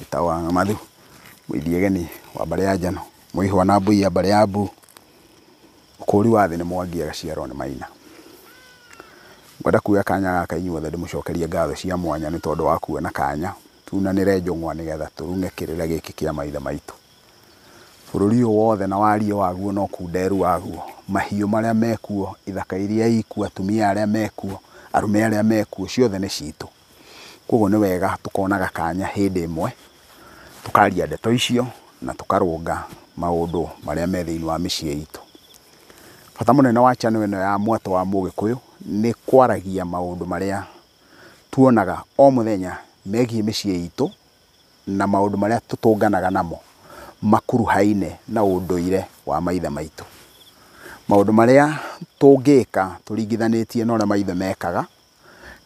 Itawa Mathu Mwithiegeni wa mbare ya Njano Mwihwa na Mbui ya mbare ya Mbu Ukuri wa thi ni Mwangi agaciarwo ni Maina. Ngwenda kuoya kanya gaka inyuothe ndimucokerie ngatho cia mwanya ni tondu wa kuona kanya tunanire njung'wa nigetha turunge kirira giki kia maithe maitu. Bururi uyu wothe na wario waguo no kunderu waguo, mahiu maria mekuo, ithaka iria ikuo, atumia aria mekuo, arume aria mekuo, ciothe ni citu. Koguo ni wega tukonaga kanya hindi imwe tukaria ndeto icio na tukarunga maundu maria me thiini wa micii itu. Bata munene wa channel ino ya Mwato wa Mugikuyu ni kwaragia maundu maria tuonaga o muthenya megie micii itu na maundu maria tutunganaga namo makuruhaine na unduire wa maithe maitu. Maundu maria tungika turingithanitie na uria maithe mekaga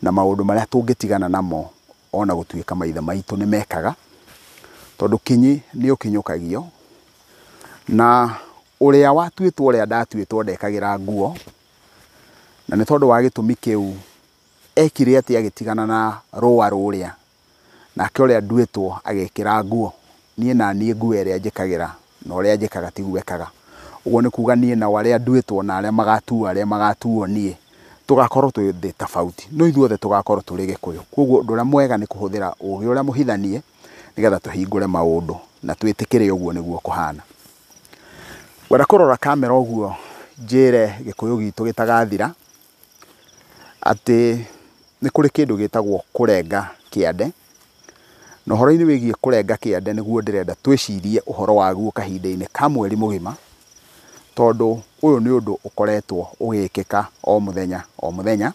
na maundu maria tungitigana namo ona gutuika maithe maitu ni mekaga, tondu kinyi ni ukinyukagio na uria watuitwo uria ndatuitwo ndekagira nguo, na ni tondu wa gitumi kiu ekire ati agitigana na rũa rũria nake uria nduitwo agekira nguo. Nie na nie nguo iria njikagira na uria njikaga tiguekaga. Uguo ni kuga nie na waria nduitwo na aria magatuo nie tugakorwo twi thi tofauti, no ithuothe tugakorwo turi Gikuyu. Koguo undu uria mwega ni kuhuthira ugi uria muhithanie nigetha tuhingure maundu na twitikire uguo niguo kuhana. Wenda kurora kamera uguo njire Gikuyu gitu gitagathira ati ni kuri kindu gitagwo kurenga kiande. No horo-ini wigie kurenga kiande niguo ndirenda twicirie uhoro waguo kahinda-ini ka mweri mugima, tondu uyu ni undu ukoretwo ugikika o muthenya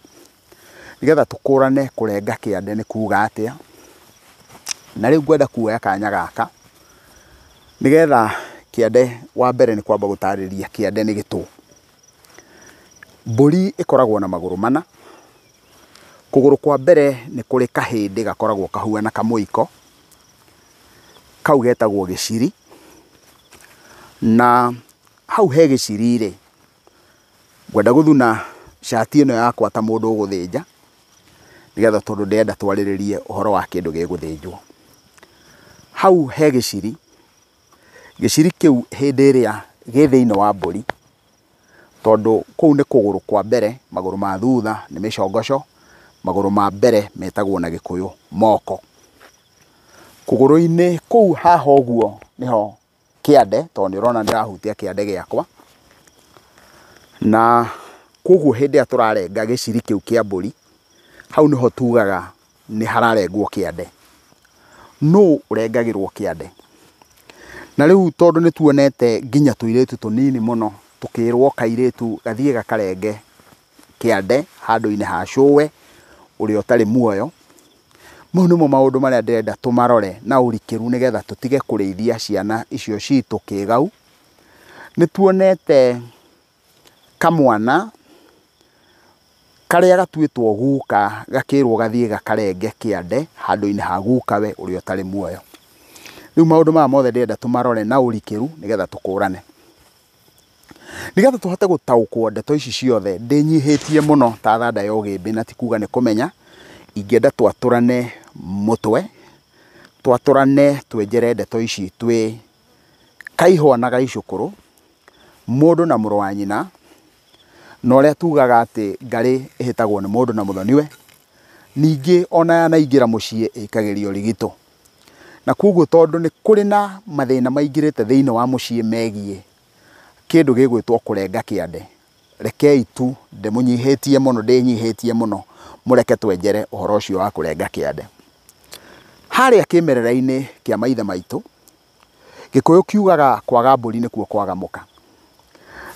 nigetha tukurane kurenga kiande ni kuga atia. Na riu ngwenda kuoya kanya gaka nigetha kiande wa mbere ni kwamba gutariria kiande ni gitu. Mburi ikoragwo na maguru mana. Kuguru kwa mbere ni kuri kahindi gakoragwo kahuana kamuiko, kau getagwo giciri, na hau he giciri ri ngwenda guthuna shati ino yakwa ta mundu uguthinja nigetha tondu ndenda twariririe uhoro wa kindu giguthinjwo. Hau he giciri kiu hindi iria gi thiini wa mburi, tondu kou ni kuguru kwa mbere, maguru ma thutha ni micongoco, maguru ma mbere metagwo na Gikuyu moko. Kuguru-ini kou haha uguo niho kiande, tondu ni urona ndirahutia kiande giakwa, na koguo hindi ya turarenga giciri kiu kia mburi hau niho tugaga ni hararengwo kiande. No urengagirwo kiande. Na riu tondu ni tuonete nginya tuiritu tunini muno tukirwo kairitu gathie gakarenge kiande handu-ini ha cuwe uria utari muoyo. Mau nimo maundu maria ndirenda tumarore na urikiru nigetha tutige kurithia ciana icio citu kigau. Ni tuonete kamwana karia gatuitwo guka gakirwo gathie gakarenge kiande handu-ini ha gukawe uria utari muoyo. Riu maundu maya mothe ndirenda tumarore na urikiru nigetha tukurane, nigetha tuhote gutaukwo ndeto ici ciothe ndinyihitie muno ta thanda ya ugimbi, na tikuga ni kumenya. Ingenda twaturane mutwe, twaturane twenjere ndeto ici twi kaihwa na gaicukuru, mundu na muru wa nyina, na uria tugaga ati ngari ihitagwo ni mundu na muthoniwe, ningi ona yanaingira mucii ikagirio rigitu. Na koguo tondu ni kuri na mathina maingirite thiini wa mucii megie kindu gigwitwo kurenga kiande, rekei tu ndimunyihitie muno, ndinyihitie muno, mureke twenjere uhoro ucio wa kurenga kiande. Haria kimerera-ini kia maithe maitu Gikuyu kiugaga kwaga mburi nikuo kwaga muka,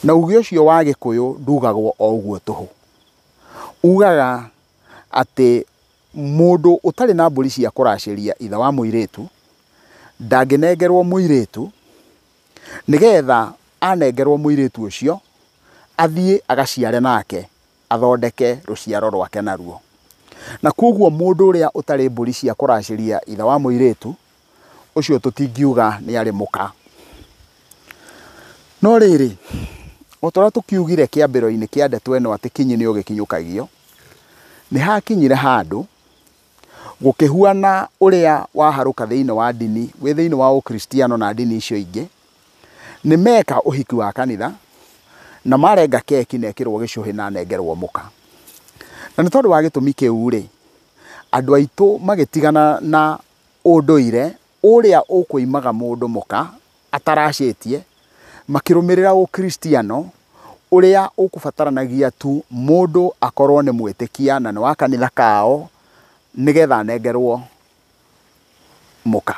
na ugi ucio wa Gikuyu ndugagwo o uguo tuhu. Ugaga ati mundu utari na mburi cia kuraciria ithe wa muiritu ndanginengerwo muiritu nigetha anengerwo muiritu ucio athie agaciare nake athondeke ruciaro rwake naruo. Na koguo mundu uria utari mburi cia kuraciria ithe wa muiritu ucio tutingiuga ni ari muka. No riri otora tukiugire kiambiro-ini kia ndeto ino ati kinyi ni ugikinyukagio, ni hakinyire handu Gũkĩhuana ũrĩa waharũka thĩinĩ wa ndini, wĩ thĩinĩ wa ũkristiano na ndini icio ingĩ, nĩ meka ũhiki wa kanitha na marenga keki na ĩkĩrwo gĩcũhĩ na nengerwo mũka. Na nĩ tondũ wa gĩtũmi kĩu rĩ, andũ aitũ magĩtigana na ũndũire ũrĩa ũkũimaga mũndũ mũka ataracĩtie, makĩrũmĩrĩra ũkristiano ũrĩa ũkũbataranagia tu mũndũ akorwo nĩ mwĩtĩkia na nĩ wa kanitha kao nĩgetha anengerwo mũka.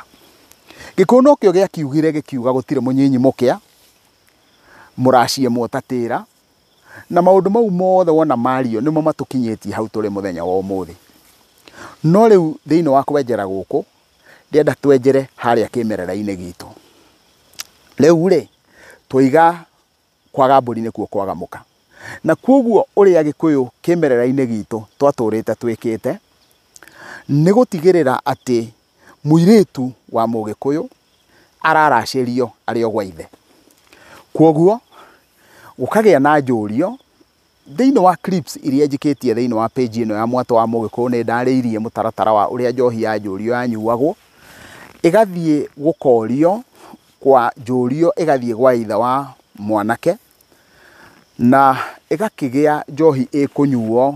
Gĩkũyũ no kĩo gĩakiugire gĩkiuga gũtirĩ mũnyinyi mũkĩa, mũraciĩ mwotatĩra, na maũndũ mau mothe wona mario nĩmo matũkinyĩtie hau tũrĩ mũthenya wa ũmũthĩ. No rĩu thĩinĩ wa kwenjera gũkũ, ndĩenda twenjere harĩa kĩmerera-inĩ gitũ. Rĩu rĩ, tũiga kwaga mbũri nĩkuo kwaga mũka. Na kuoguo ũrĩa Gĩkũyũ kĩmerera-inĩ gitũ twatũrĩte twĩkĩte nĩ gũtigĩrĩra atĩ mũirĩtu wa Mũgĩkũyũ araracĩrio arĩ o gwa ithe. Kuoguo gũkagĩa na njũrio thĩinĩ wa clips iria njikĩtie thĩinĩ wa page ĩno ya Mwatũ wa Mũgĩkũyũ. Nĩ ndarĩirie mũtaratara wa ũrĩa njohi ya njũrio yanyuagwo, ĩgathiĩ gũkorio kwa njũrio, ĩgathiĩ gwa ithe wa mwanake, na ĩgakĩgĩa njohi ĩkũnyuo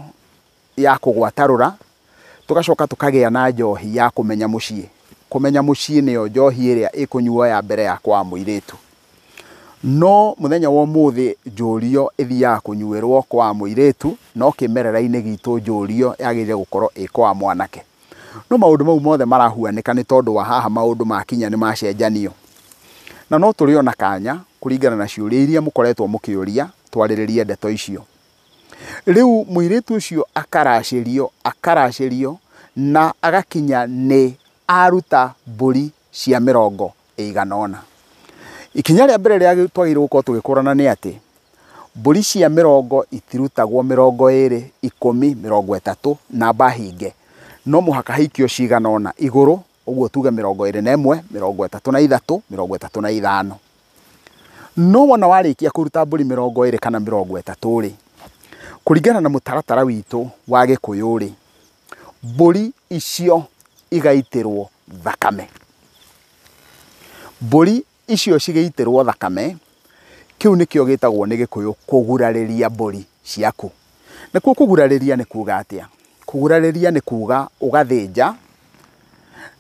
ya kũgwatarũra, tũgacoka tũkagĩa na njohi ya kũmenya mũciĩ. Kũmenya mũciĩ nĩyo njohi ĩrĩa ĩkũnyuo ya mbere ya kwa mũirĩtu. No mũthenya wa ũmũthĩ njũrio ĩthiaga kũnyuĩrwo kwa mũirĩtu, no kĩmerera-inĩ gitũ njũrio yagĩrĩire gũkorwo ĩ kwa mwanake. No maũndũ mau mothe marahuanĩka nĩ tondũ wa haha maũndũ makinya nĩ macenjanio. Na no tũrĩ ona kanya kũringana na ciũria iria mũkoretwo mũkĩũria twarĩrĩrie ndeto icio. Rĩu mũirĩtu ũcio akaracĩrio na agakinya nĩ aruta mbũri cia mĩrongo ĩigana ũna. Ikinya rĩa mbere rĩa twagĩrĩirwo gũkorwo tũgĩkũrana nĩ atĩ mbũri cia mĩrongo itirutagwo 20, 10, 30 namba hinge. No mũhaka haikio cigana ũna igũrũ, ũguo tuge 21, 33, 35. No wona warĩkia kũruta mbũri 20 kana 30 rĩ, kũringana na mũtaratara witũ wa Gĩkũyũ rĩ, mbũri icio igaitĩrwo thakame. Mbũri icio cigĩitĩrwo thakame, kĩu nĩkĩo gĩtagwo nĩ Gĩkũyũ kũgurarĩria mbũri ciaku. Nakuo kũgurarĩria nĩ kuuga atĩa? Kũgurarĩria nĩ kuuga ũgathĩnja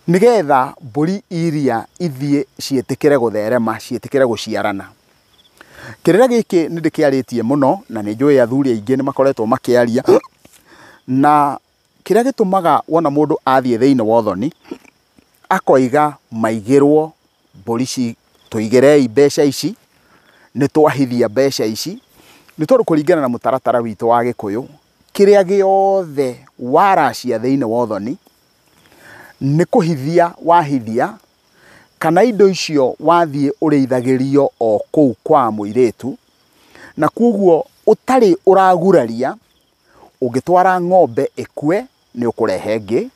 nĩgetha mbũri iria ithiĩ ciĩtĩkĩre gũtherema, ciĩtĩkĩre gũciarana. Kĩrĩra gĩkĩ nĩ ndĩkĩarĩtie mũno na nĩ njũĩ athuri aingĩ nĩ makoretwo makĩaria, na kĩrĩa gĩtũmaga wona mũndũ athiĩ thĩinĩ wa ũthoni akoiga maigĩrwo mbũri ci, tũigĩrei mbeca ici, nĩ twahithia mbeca ici, nĩ tondũ kũringana na mũtaratara witũ wa Gĩkũyũ, kĩrĩa gĩothe waracia thĩinĩ wa ũthoni nĩ kũhithia wahithia, kana indo icio wathiĩ ũrĩithagĩrio o kũu kwa mũirĩtu, na kuoguo ũtarĩ ũraguraria. Ũngĩtwara ng'ombe ĩkue nĩ ũkũrehe ĩngĩ,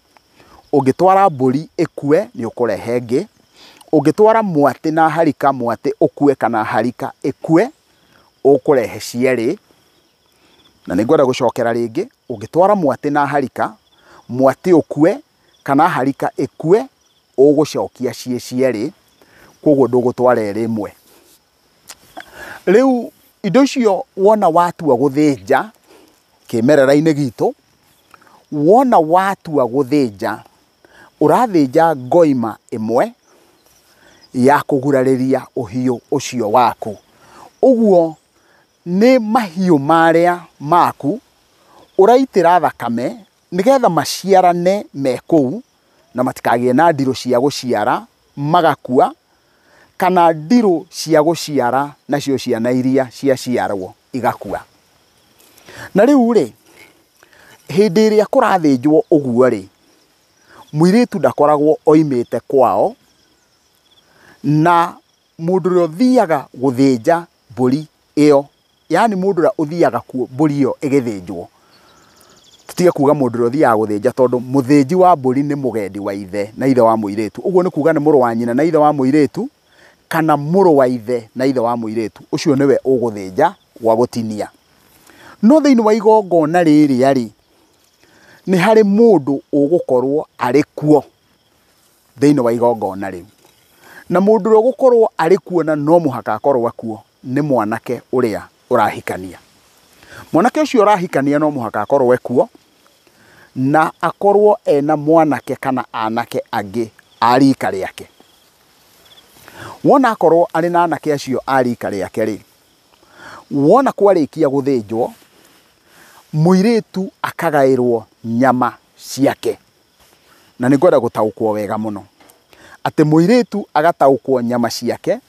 ũngĩtwara mbũri ĩkue nĩ ũkũrehe ĩngĩ, ũngĩtwara mwatĩ na harika, mwatĩ ũkue kana harika ĩkue ũkũrehe cierĩ. Na nĩngwenda gũcokera rĩngĩ, ũngĩtwara mwatĩ na harika, mwatĩ ũkue kana harika ĩkue ũgũcokia cierĩ, koguo ndũgũtwara ĩmwe. Rĩu indo icio wona watua gũthĩnja kĩmerera-inĩ gitũ, wona watua gũthĩnja, ũrathĩnja ngoima ĩmwe ya kũgurarĩria ũhiũ ũcio waku. Ũguo nĩ mahiũ marĩa maku ũraitĩra thakame nĩgetha maciarane me kũu na matikagĩe na ndirũ cia gũciara magakua, kana ndirũ cia gũciara nacio ciana iria ciaciarwo igakua. Na rĩu rĩ, hĩndĩ ĩrĩa kũrathĩnjwo ũguo rĩ, mũirĩtu ndakoragwo oimĩte kwao, na mũndũ ũrĩa ũthiaga gũthĩnja mbũri ĩyo, yani mũndũ ũrĩa ũthiaga kuo mbũri ĩyo ĩgĩthĩnjwo, tutige kuga mũndũ ũrĩa ũthiaga gũthĩnja, tondũ mũthĩnji wa mbũri nĩ mũgendi wa ithe na ithe wa mũirĩtu. Ũguo nĩ kuga nĩ mũrũ wa nyina na ithe wa mũirĩtu, kana mũrũ wa ithe na ithe wa mũirĩtu, ũcio nĩwe ũgũthĩnja gwa gũtinia. No thĩinĩ wa igongona rĩrĩa rĩ, nĩ harĩ mũndũ ũgũkorwo arĩ kuo thĩinĩ wa igongona rĩu. Na mũndũ ũrĩa ũgũkorwo arĩ kuo na no mũhaka akorwo akuo nĩ mwanake ũrĩa ũrahikania. Mwanake ũcio ũrahikania no mũhaka akorwo ekuo na akorwo ena mwanake kana anake angĩ a rika rĩake. Wona akorwo arĩ na anake acio a rika rĩake rĩ, wona kwarĩkia gũthĩnjwo, mũirĩtu akagaĩrwo nyama ciake. Na nĩ ngwenda gũtaũkwo wega mũno atĩ mũirĩtu agataũkwo nyama ciake,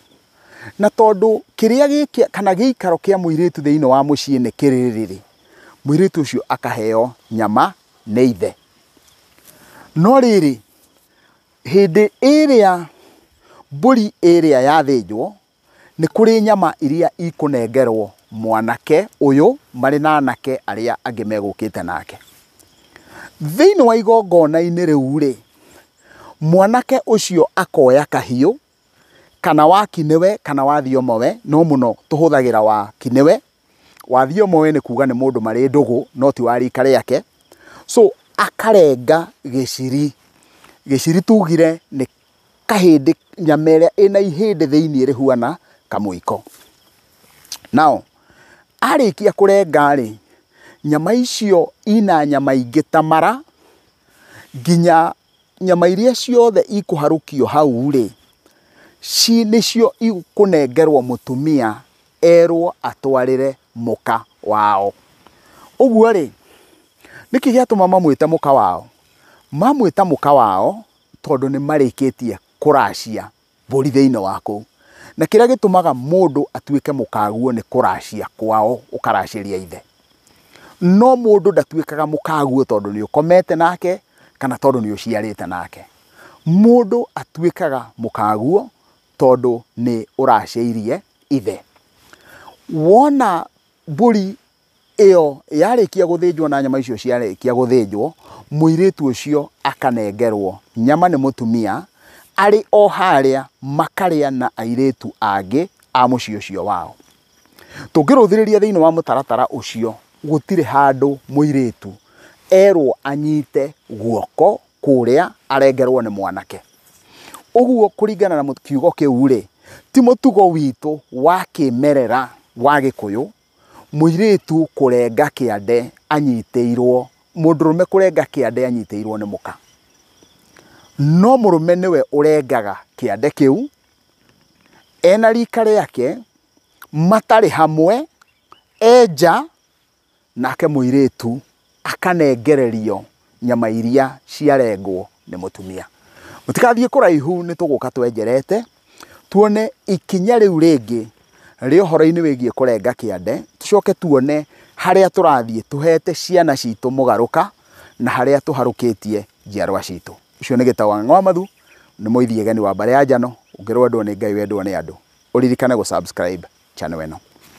na tondũ kĩrĩa gĩkĩ kana gĩikaro kĩa mũirĩtu thĩinĩ wa mũciĩ nĩ kĩrĩrĩ, mũirĩtu ũcio akaheo nyama nĩ ithe. No rĩrĩ, hĩndĩ ĩrĩa mbũri ĩrĩa yathĩnjwo, nĩ kũrĩ nyama iria ikũnengerwo mwanake ũyũ marĩ na anake arĩa angĩ megũkĩte nake. Thĩinĩ wa igongona-inĩ rĩu rĩ, mwanake ũcio akoya kahiũ, kana wa kinĩwe kana wa thiomowe, no mũno tũhũthagĩra wa kinĩwe. Wa thiomowe nĩ kuga nĩ mũndũ marĩ ndũgũ no ti wa rika rĩake. So akarenga gĩciri. Gĩciri tugire nĩ kahĩndĩ, nyama ĩrĩa ĩna ihĩndĩ thĩinĩ rĩhuana kamũiko. Nao arĩkia kũrenga rĩ, nyama icio ina nyama ingĩ ta mara, nginya nyama iria ciothe ikũharũkio hau rĩ, nĩcio ikũnengerwo mũtumia erwo atwarĩre mũka wao. Ũguo rĩ, nĩkĩ gĩatũma mamwĩte mũka wao? Mamwĩta mũka wao tondũ nĩ marĩkĩtie kũracia mbũri thĩinĩ wa kũu. Na kĩrĩa gĩtũmaga mũndũ atuĩke mũkaguo nĩ kũracia kwao, ũkaracĩria ithe. No mũndũ ndatuĩkaga mũkaguo tondũ nĩ ũkomete nake kana tondũ nĩ ũciarĩte nake. Mũndũ atuĩkaga mũkaguo tondũ nĩ ũracĩirie ithe. Wona mbũri ĩyo yarĩkia gũthĩnjwo na nyama icio ciarĩkia gũthĩnjwo, mũirĩtu ũcio akanengerwo nyama nĩ mũtumia, arĩ o harĩa makarĩa na airĩtu angĩ a mũciĩ ũcio wao. Tũngĩrũthĩrĩria thĩinĩ wa mũtaratara ũcio, gũtirĩ handũ mũirĩtu erwo anyite guoko kũrĩa arengerwo nĩ mwanake. Ũguo kũringana na kiugo kĩu rĩ, ti mũtugo witũ wa kĩmerera wa Gĩkũyũ mũirĩtu kũrenga kĩande anyitĩirwo, mũndũrũme kũrenga kĩande anyitĩirwo nĩ mũka. No mũrũme nĩwe ũrengaga kĩande kĩu ena rika rĩake, matarĩ hamwe, enja, nake mũirĩtu akanengererio nyama iria ciarengwo nĩ mũtumia. Mũtikathiĩ kũraihu, nĩ tũgũka twenjerete tuone ikinya rĩu rĩngĩ rĩ ũhoro-inĩ wĩgiĩ kũrenga kĩande, tũcoke tuone harĩa tũrathiĩ tũhete ciana citũ mũgarũka na harĩa tũharũkĩtie njiarwa citũ. Ũcio nĩ Gĩtaũ wa Ng'wamathu, nĩ Mũithigeni wa Mbare ya Njano. Ũngĩrwo wendwo nĩ Ngai, wendwo nĩ andũ, ũririkane gũ subscribe channel ĩno.